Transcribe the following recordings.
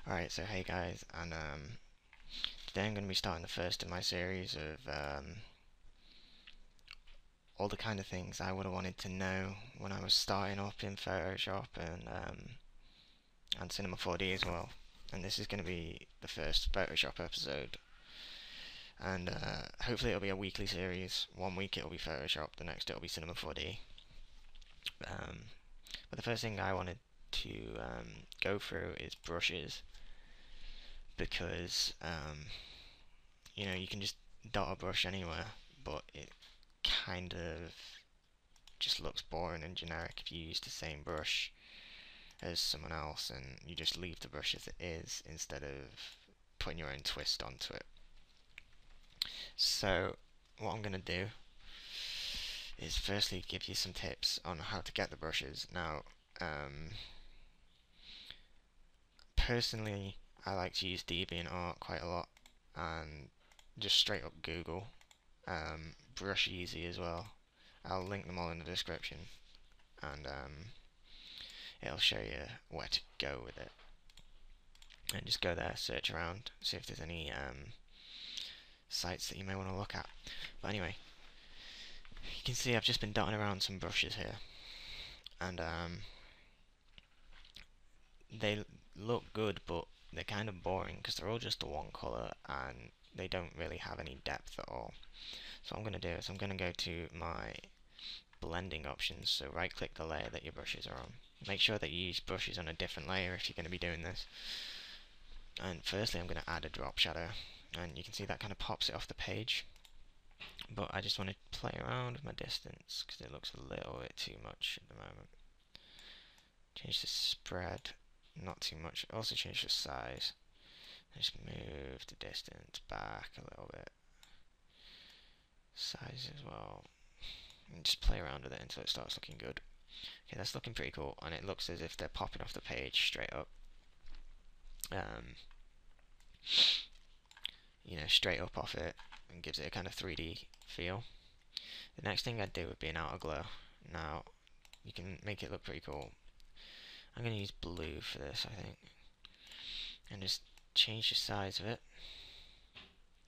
Alright, so hey guys, and today I'm going to be starting the first in my series of all the kind of things I would have wanted to know when I was starting up in Photoshop and Cinema 4D as well. And this is going to be the first Photoshop episode, and hopefully it'll be a weekly series. One week it'll be Photoshop, the next it'll be Cinema 4D. But the first thing I wanted to go through is brushes because you can just dot a brush anywhere, but it kind of just looks boring and generic if you use the same brush as someone else and you just leave the brush as it is instead of putting your own twist onto it. So what I'm going to do is firstly give you some tips on how to get the brushes. Now, personally, I like to use DeviantArt quite a lot and just straight up Google. Brush Easy as well. I'll link them all in the description, and it'll show you where to go with it. And just go there, search around, see if there's any sites that you may want to look at. But anyway, you can see I've just been dotting around some brushes here, and they look good, but they're kind of boring because they're all just the one colour and they don't really have any depth at all. So what I'm going to do is I'm going to go to my blending options, so right click the layer that your brushes are on. Make sure that you use brushes on a different layer if you're going to be doing this. And firstly I'm going to add a drop shadow, and you can see that kind of pops it off the page, but I just want to play around with my distance because it looks a little bit too much at the moment. Change the spread, not too much. Also change the size. Just move the distance back a little bit. Size as well. And just play around with it until it starts looking good. Okay, that's looking pretty cool, and it looks as if they're popping off the page straight up. Straight up off it, and gives it a kind of 3D feel. The next thing I'd do would be an outer glow. Now, you can make it look pretty cool. I'm going to use blue for this, I think, and just change the size of it.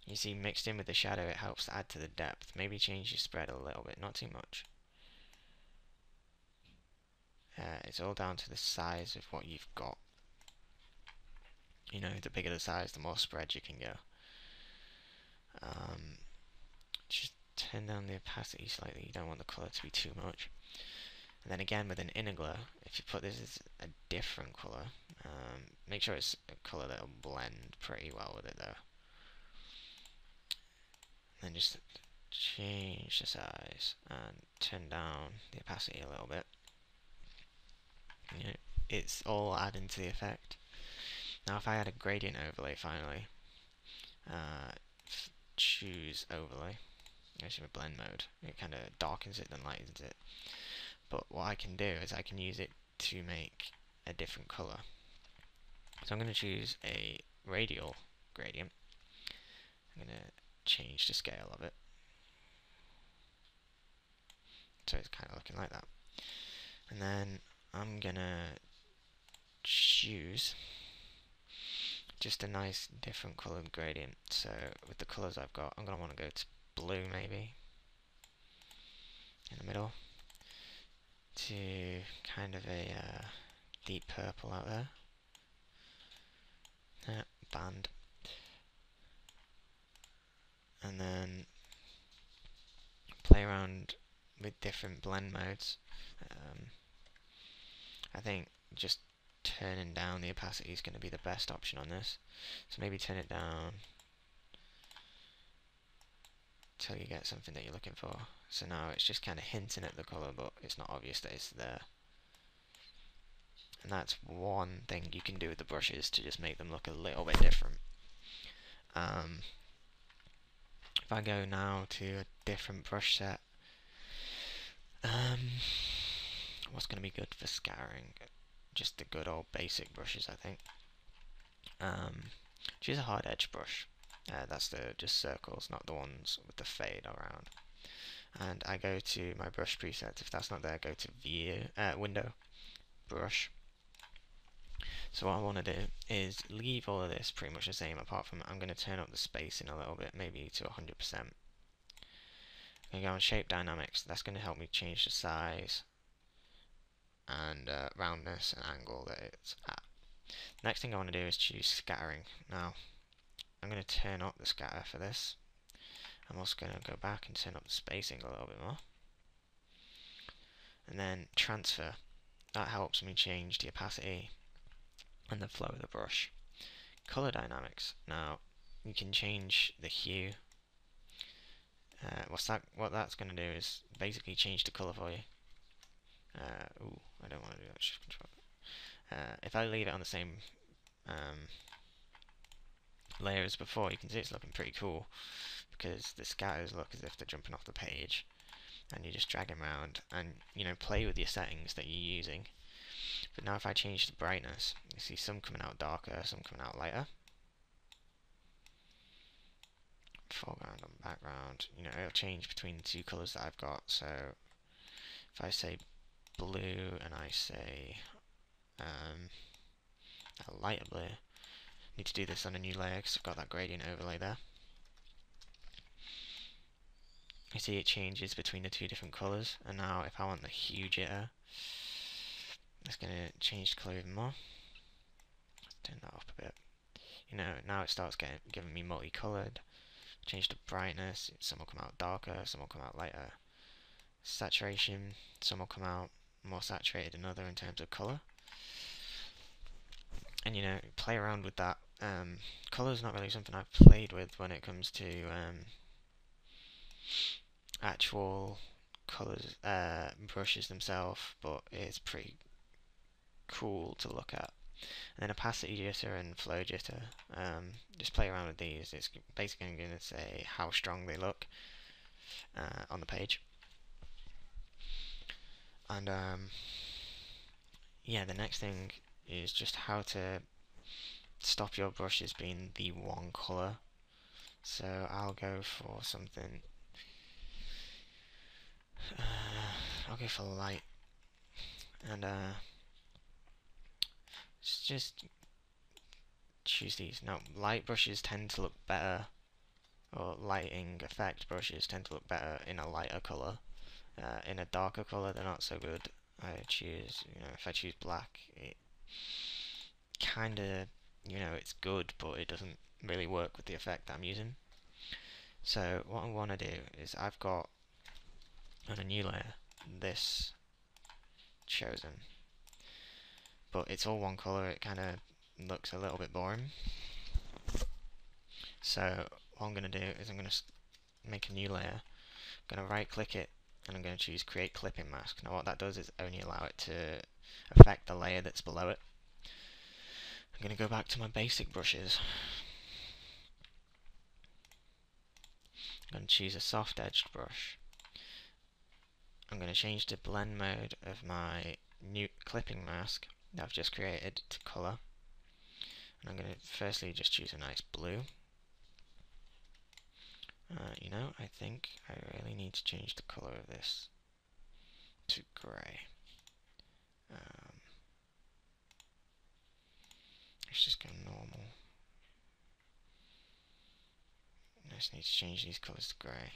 You see, mixed in with the shadow, it helps to add to the depth. Maybe change your spread a little bit, not too much. It's all down to the size of what you've got. The bigger the size, the more spread you can go. Just turn down the opacity slightly, you don't want the colour to be too much. And then again with an inner glow, if you put this as a different colour, make sure it's a colour that'll blend pretty well with it though. And then just change the size and turn down the opacity a little bit. It's all adding to the effect. Now if I add a gradient overlay finally, choose overlay, actually with blend mode, it kind of darkens it then lightens it. But what I can do is I can use it to make a different colour. So I'm going to choose a radial gradient. I'm going to change the scale of it, so it's kind of looking like that. And then I'm going to choose just a nice different coloured gradient. So with the colours I've got, I'm going to want to go to blue maybe in the middle, to kind of a deep purple out there. Band. And then play around with different blend modes. I think just turning down the opacity is going to be the best option on this. So maybe turn it down till you get something that you're looking for. So now it's just kind of hinting at the colour, but it's not obvious that it's there. And that's one thing you can do with the brushes to just make them look a little bit different. If I go now to a different brush set, what's going to be good for scouring? Just the good old basic brushes, I think. Choose a hard edge brush. That's the just circles, not the ones with the fade around. And I go to my brush presets. If that's not there, go to View, Window, Brush. So what I want to do is leave all of this pretty much the same, apart from I'm going to turn up the spacing a little bit, maybe to 100%. I'm going to go on Shape Dynamics. That's going to help me change the size and roundness and angle that it's at. Next thing I want to do is choose Scattering. Now, I'm going to turn up the scatter for this. I'm also going to go back and turn up the spacing a little bit more. And then Transfer. That helps me change the opacity and the flow of the brush. Color Dynamics. Now, you can change the hue. What that's going to do is basically change the color for you. Ooh, I don't want to do that. Shift Control. If I leave it on the same layer as before, you can see it's looking pretty cool because the scatters look as if they're jumping off the page, and you just drag them around and play with your settings that you're using. But now if I change the brightness, you see some coming out darker, some coming out lighter. Foreground and background, it'll change between the two colours that I've got. So if I say blue and I say a lighter blue, I need to do this on a new layer because I've got that gradient overlay there. You see it changes between the two different colours, and now if I want the hue jitter, it's going to change the colour even more. Turn that up a bit. Now it starts giving me multicoloured. Change the brightness, some will come out darker, some will come out lighter. Saturation, some will come out more saturated than other in terms of colour. And play around with that. Colour is not really something I've played with when it comes to actual colours, brushes themselves, but it's pretty cool to look at. And then opacity jitter and flow jitter, just play around with these. It's basically going to say how strong they look on the page. And yeah, the next thing is just how to stop your brushes being the one colour. So I'll go for something, I'll go for light, and just choose these. Now, light brushes tend to look better, or lighting effect brushes tend to look better in a lighter colour. In a darker colour, they're not so good. I choose, if I choose black, it kind of, it's good, but it doesn't really work with the effect that I'm using. So what I want to do is I've got on a new layer this chosen, but it's all one colour. It kind of looks a little bit boring. So what I'm going to do is I'm going to make a new layer. I'm going to right click it and I'm going to choose Create Clipping Mask. Now what that does is only allow it to affect the layer that's below it. I'm going to go back to my basic brushes. I'm going to choose a soft edged brush. I'm going to change the blend mode of my new clipping mask that I've just created to colour. And I'm going to firstly just choose a nice blue. I think I really need to change the colour of this to grey. Let's just go normal. I just need to change these colours to grey.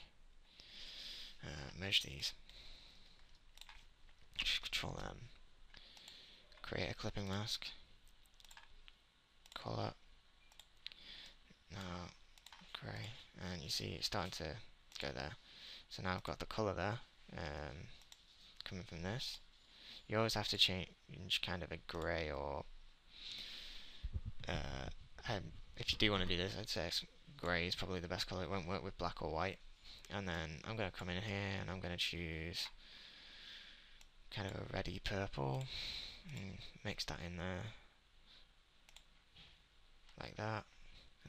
Merge these. Just Control M. Create a clipping mask. Colour. Now grey, and you see it's starting to go there. So now I've got the colour there, coming from this. You always have to change kind of a grey, or if you do want to do this, I'd say grey is probably the best colour. It won't work with black or white. And then I'm going to come in here and I'm going to choose kind of a reddy purple, and mix that in there like that.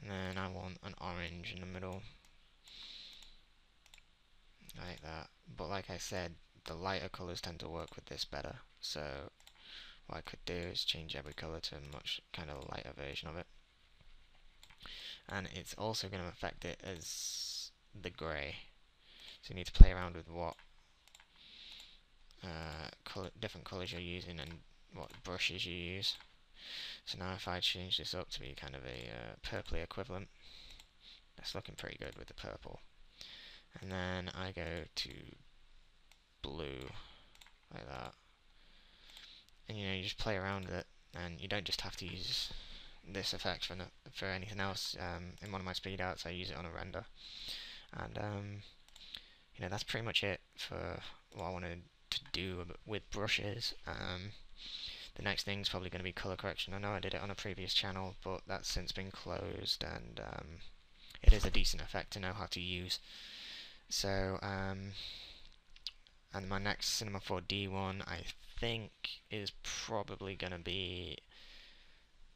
And then I want an orange in the middle, like that. But like I said, the lighter colours tend to work with this better. So what I could do is change every colour to a much kind of lighter version of it. And it's also going to affect it as the grey. So you need to play around with what different colours you're using and what brushes you use. So now if I change this up to be kind of a purpley equivalent, that's looking pretty good with the purple. And then I go to blue, like that. And you just play around with it, and you don't just have to use this effect for anything else. In one of my speed outs, I use it on a render. And that's pretty much it for what I wanted to do with brushes. The next thing is probably going to be color correction. I know I did it on a previous channel, but that's since been closed, and it is a decent effect to know how to use. So, and my next Cinema 4D one, I think, is probably going to be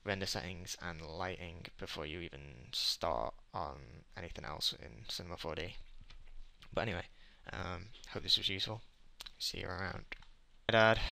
render settings and lighting before you even start on anything else in Cinema 4D. But anyway, hope this was useful. See you around. Hi, Dad.